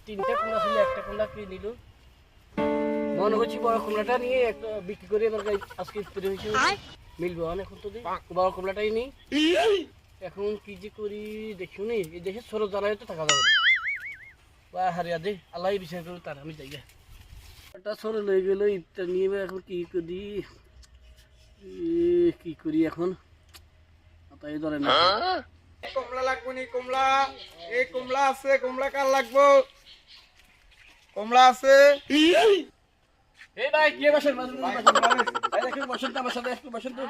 তিনটা কুমড়া ছিল, একটা কুমড়া কিনে নিল। মনে করছি বড় কুমড়াটা নিয়ে একটা বিক্রি করে এবার আজকে তৈরি হয়েছে মিলবো। এখন তো বড় কুমড়াটাই নেই। এখন কি যে করি দেখিও নি, এই দেশে ছোট জ্বালায় তো থাকা যাবে না। হারিয়া দে আল্লাহ বিচার করো, তার আমি যাই ওটা ছোট লয়ে গেল। ইটা নিয়ে এখন কি করি, কি করি এখন তাই ধরে না। কমলা লাগবো নি? কমলা, এই কমলা আছে? কমলা কার লাগবো? কমলা আছে? এই ভাই কি বসেন বসেন তো আমার সাথে একটু বসেন তো।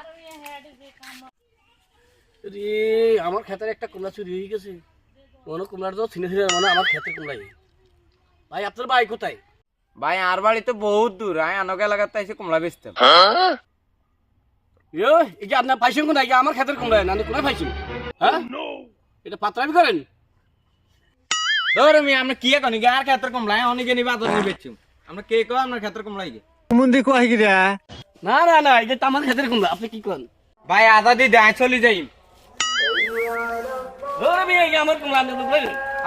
রে আমার ক্ষেতের একটা কুমড়া চুরি হয়ে গেছে। মনে কুমড়াটা তো ছিনে ছিনে মানে আমার ক্ষেতের কুমড়াই। ভাই আপনার ভাই কোথায়? ভাই আর বাড়ি তো বহুত দূর, আমি আনকে লাগাতে এসে কমলা বেচতাম। এই যে আপনার পাইছেন কোথায়? আমার ক্ষেতের কুমড়া না কোথায় পাইছেন? হ্যাঁ এটা পাত্রামি করেন? ধরে মি আমরা কি করি আর ক্ষেত্রে কমলা অনেকে নিবা তো নিয়ে বেচছুম। আমরা কে কো আপনার ক্ষেত্রে কমলাই গে মুন্দি কই গিরা? না না না, এটা তো আমার ক্ষেতের কুমড়া। আপনি কি করেন? ভাই আধা দি দেয় চলে যাই। ধরে মি এই যে আমার কুমড়া আনতে বলেন।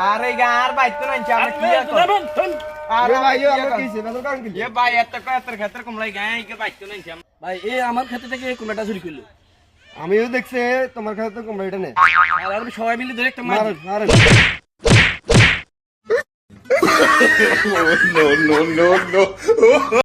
আর এই আর বাইতে না আমরা কি করি? আরে ভাই আমরা কি সে বেদর কারণ কি? এ ভাই এত ক্ষেত্রে কমলাই গায় কি বাইতে না আমরা। ভাই এই আমার ক্ষেতে থেকে এই কুমড়াটা চুরি করলো। আমিও দেখছি তোমার কাছে তো কমলা এটা নেই। আর আমি সবাই মিলে ধরে একটা মার। মারেন। no, no, no, no.